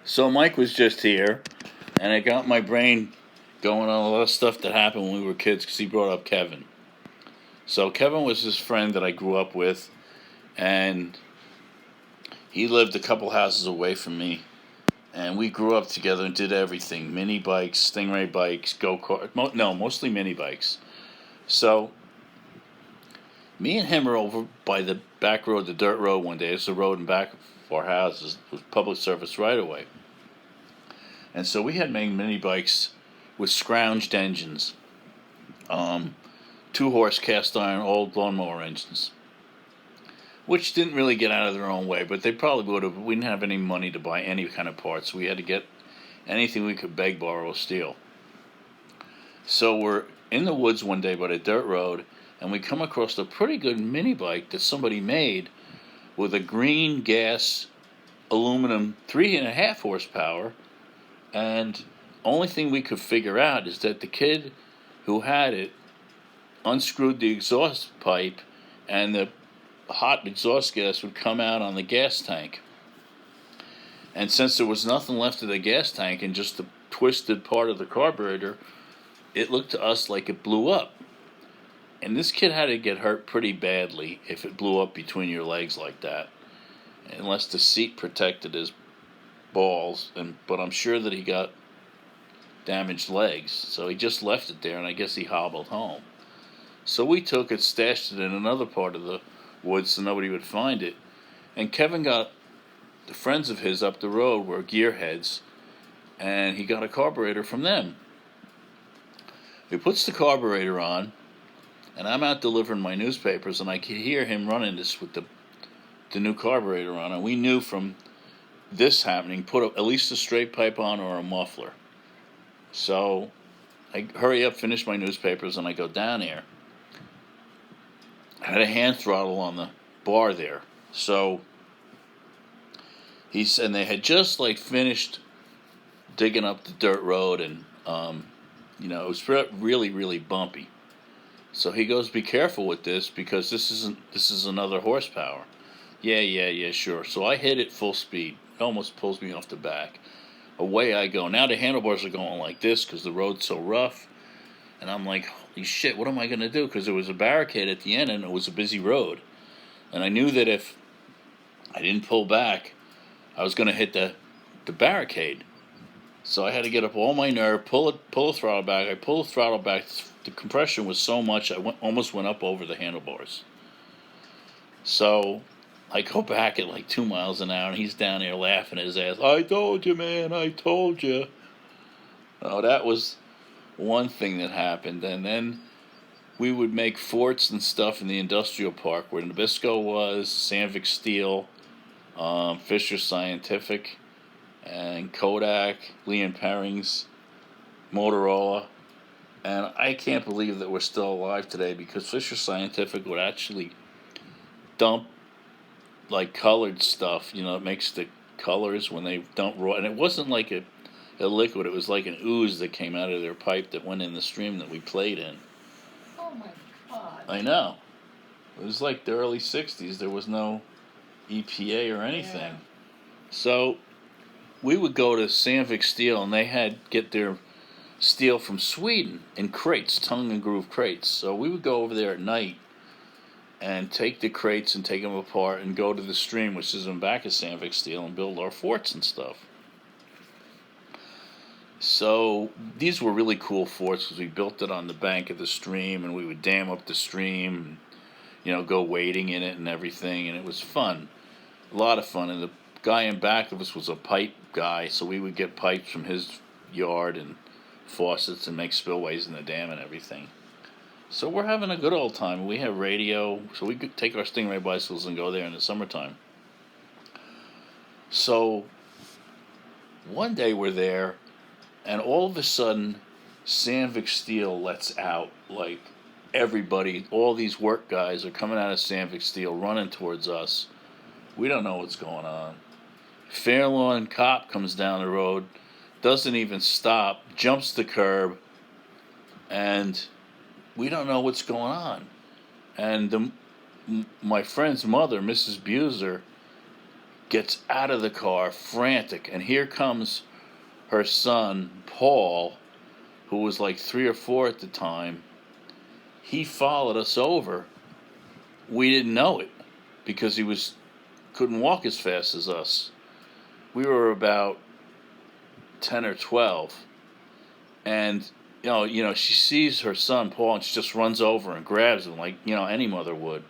So Mike was just here, and it got my brain going on a lot of stuff that happened when we were kids because he brought up Kevin. So Kevin was his friend that I grew up with, and he lived a couple houses away from me. And we grew up together and did everything: mini bikes, Stingray bikes, go kart. Mostly mini bikes. So me and him were over by the back road, the dirt road one day. It's the road in back of our houses. It was public service right away. And so we had made mini bikes with scrounged engines, 2 horse cast iron old lawnmower engines, which didn't really get out of their own way, but they probably would have. We didn't have any money to buy any kind of parts. We had to get anything we could beg, borrow, or steal. So we're in the woods one day by the dirt road, and we come across a pretty good mini bike that somebody made with a green gas aluminum 3.5 horsepower. And only thing we could figure out is that the kid who had it unscrewed the exhaust pipe, and the hot exhaust gas would come out on the gas tank. And since there was nothing left of the gas tank and just the twisted part of the carburetor, it looked to us like it blew up. And this kid had to get hurt pretty badly if it blew up between your legs like that, unless the seat protected his balls. But I'm sure that he got damaged legs, so he just left it there, and I guess he hobbled home. So we took it, stashed it in another part of the woods so nobody would find it. And Kevin got the friends of his up the road were gearheads, and he got a carburetor from them. He puts the carburetor on, and I'm out delivering my newspapers, and I could hear him running this with the new carburetor on, and we knew from this happening, put at least a straight pipe on or a muffler. So I hurry up, finish my newspapers, and I go down there. I had a hand throttle on the bar there. So and they had just finished digging up the dirt road, and it was really, really bumpy. So he goes, "Be careful with this because this is another horsepower." Yeah, sure. So I hit it full speed. It almost pulls me off the back. Away I go. Now the handlebars are going like this because the road's so rough. And I'm like, holy shit, what am I going to do? Because there was a barricade at the end and it was a busy road. And I knew that if I didn't pull back, I was going to hit the barricade. So I had to get up all my nerve, pull the throttle back. I pulled the throttle back. The compression was so much, I almost went up over the handlebars. So I go back at 2 miles an hour, and he's down there laughing his ass. "I told you, man, I told you." Oh, that was one thing that happened. And then we would make forts and stuff in the industrial park where Nabisco was, Sandvik Steel, Fisher Scientific, and Kodak, Lee & Perrings, Motorola. And I can't believe that we're still alive today because Fisher Scientific would actually dump colored stuff, it makes the colors when they dump raw, and it wasn't like a liquid, it was like an ooze that came out of their pipe that went in the stream that we played in. Oh my God. I know. It was like the early 60s, there was no EPA or anything. Yeah. So we would go to Sandvik Steel, and they get their steel from Sweden in crates, tongue and groove crates. So we would go over there at night and take the crates and take them apart and go to the stream, which is in back of Sandvik Steel, and build our forts and stuff. So these were really cool forts because we built it on the bank of the stream, and we would dam up the stream, and, go wading in it and everything, and it was fun. A lot of fun. And the guy in back of us was a pipe guy, so we would get pipes from his yard and faucets and make spillways in the dam and everything. So we're having a good old time. We have radio, so we could take our Stingray bicycles and go there in the summertime. So one day we're there, and all of a sudden, Sandvik Steel lets out, everybody, all these work guys are coming out of Sandvik Steel, running towards us. We don't know what's going on. Fairlawn cop comes down the road, doesn't even stop, jumps the curb, and we don't know what's going on. And my friend's mother, Mrs. Buser, gets out of the car frantic, and here comes her son, Paul, who was like 3 or 4 at the time. He followed us over. We didn't know it because couldn't walk as fast as us. We were about 10 or 12, and she sees her son Paul, and she just runs over and grabs him like any mother would.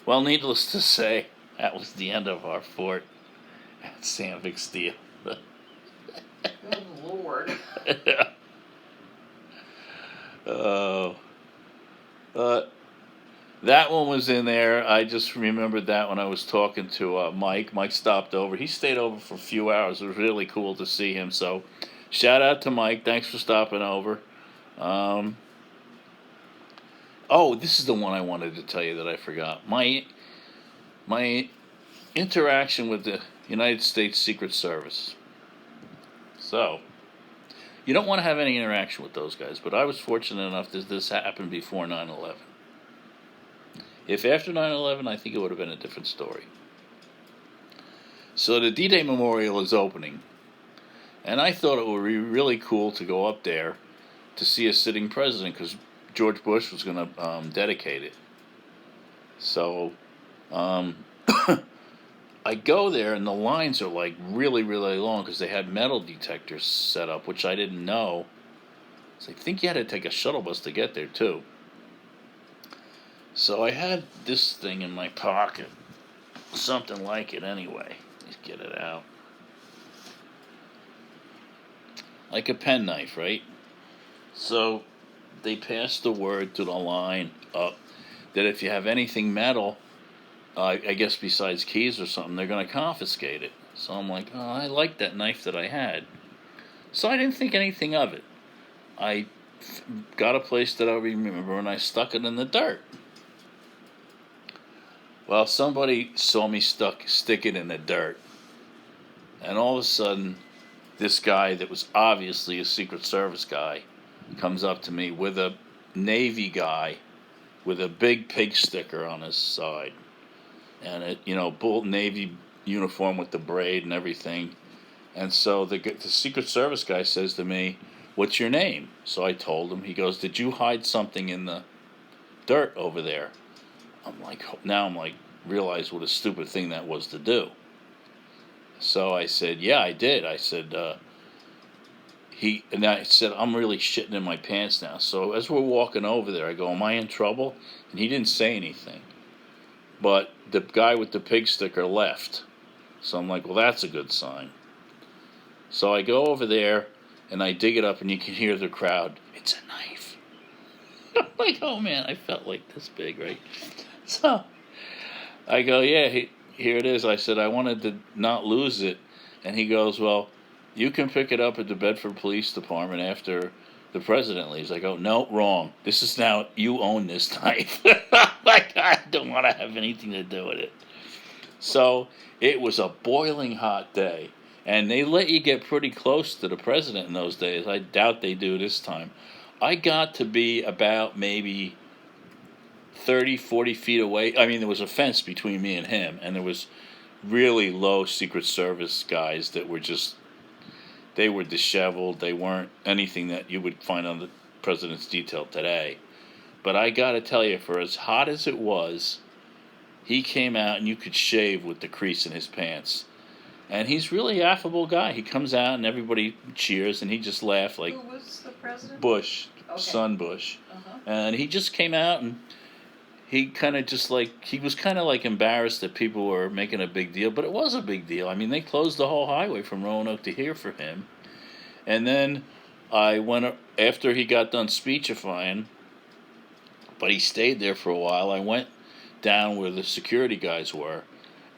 Well, needless to say, that was the end of our fort at Sandvik Steel. Good Lord. Oh, that one was in there. I just remembered that when I was talking to Mike. Mike stopped over. He stayed over for a few hours. It was really cool to see him. So, shout out to Mike. Thanks for stopping over. This is the one I wanted to tell you that I forgot. My interaction with the United States Secret Service. So, you don't want to have any interaction with those guys, but I was fortunate enough that this happened before 9/11. If after 9/11, I think it would have been a different story. So the D-Day Memorial is opening, and I thought it would be really cool to go up there to see a sitting president because George Bush was going to dedicate it. So I go there, and the lines are like really, really long because they had metal detectors set up, which I didn't know. So I think you had to take a shuttle bus to get there, too. So I had this thing in my pocket. Something like it anyway. Let's get it out. Like a penknife, right? So they passed the word to the line up that if you have anything metal, I guess besides keys or something, they're going to confiscate it. So I'm like, oh, I like that knife that I had. So I didn't think anything of it. I got a place that I remember, and I stuck it in the dirt. Well, somebody saw me stick it in the dirt. And all of a sudden, this guy that was obviously a Secret Service guy comes up to me with a Navy guy with a big pig sticker on his side. And it, bull Navy uniform with the braid and everything. And so the Secret Service guy says to me, "What's your name?" So I told him. He goes, "Did you hide something in the dirt over there?" I'm like, realize what a stupid thing that was to do. So I said, "Yeah, I did." I said, I said, "I'm really shitting in my pants now." So as we're walking over there, I go, "Am I in trouble?" And he didn't say anything. But the guy with the pig sticker left. So I'm like, well, that's a good sign. So I go over there, and I dig it up, and you can hear the crowd. "It's a knife." I'm like, oh, man, I felt like this big, right? So I go, "Yeah, here it is." I said, "I wanted to not lose it." And he goes, "Well, you can pick it up at the Bedford Police Department after the president leaves." I go, "No, wrong. This is now, you own this knife." Like, I don't want to have anything to do with it. So it was a boiling hot day. And they let you get pretty close to the president in those days. I doubt they do this time. I got to be about maybe 30, 40 feet away. I mean, there was a fence between me and him. And there was really low Secret Service guys that were they were disheveled. They weren't anything that you would find on the president's detail today. But I got to tell you, for as hot as it was, he came out and you could shave with the crease in his pants. And he's really an affable guy. He comes out and everybody cheers and he just laughed like... Who was the president? Bush, okay. Son Bush. Uh-huh. And he just came out and he was kind of like embarrassed that people were making a big deal, but it was a big deal. I mean, they closed the whole highway from Roanoke to here for him. And then I went, after he got done speechifying, but he stayed there for a while, I went down where the security guys were,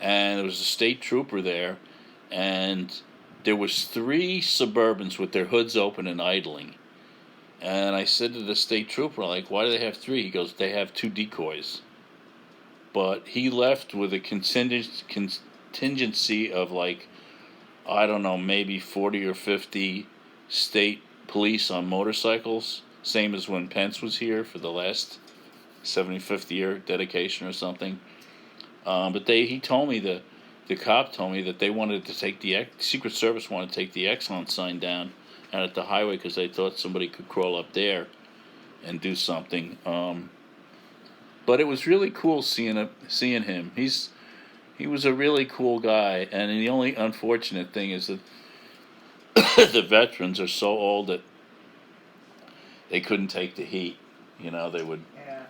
and there was a state trooper there, and there was 3 Suburbans with their hoods open and idling. And I said to the state trooper, like, "Why do they have 3? He goes, "They have 2 decoys." But he left with a contingency of, like, I don't know, maybe 40 or 50 state police on motorcycles, same as when Pence was here for the last 75th year dedication or something. But he told me the the cop told me that they wanted to take Secret Service wanted to take the Exxon sign down out at the highway because they thought somebody could crawl up there and do something. But it was really cool seeing him. He was a really cool guy, and the only unfortunate thing is that the veterans are so old that they couldn't take the heat. They would. Yeah.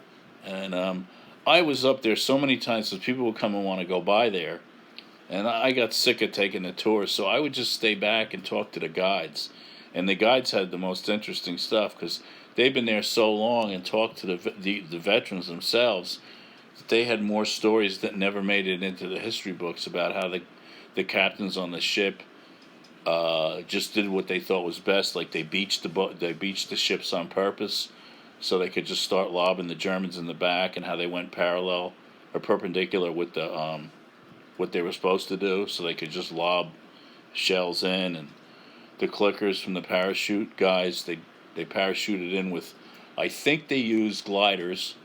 And I was up there so many times that people would come and want to go by there, and I got sick of taking the tours, so I would just stay back and talk to the guides. And the guides had the most interesting stuff because they've been there so long and talked to the veterans themselves that they had more stories that never made it into the history books about how the captains on the ship just did what they thought was best, like they beached the ships on purpose so they could just start lobbing the Germans in the back, and how they went parallel or perpendicular with the what they were supposed to do, so they could just lob shells in. And the clickers from the parachute guys, they parachuted in with, I think they used gliders.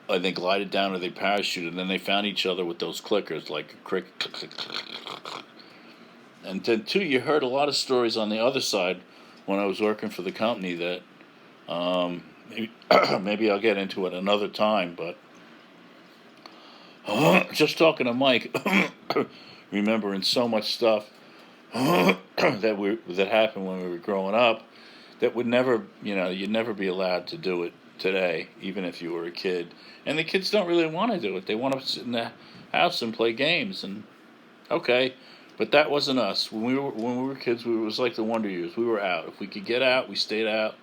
They glided down or they parachuted, and then they found each other with those clickers, like click, click, click, click. And then too, you heard a lot of stories on the other side when I was working for the company that maybe I'll get into it another time, but just talking to Mike, remembering so much stuff that happened when we were growing up that would never, you'd never be allowed to do it today, even if you were a kid. And the kids don't really want to do it. They want to sit in the house and play games. And okay, but that wasn't us. When we were kids, it was like the Wonder Years. We were out. If we could get out, we stayed out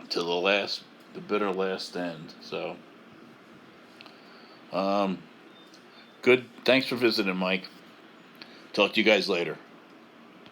till the bitter last end. So, good. Thanks for visiting, Mike. Talk to you guys later.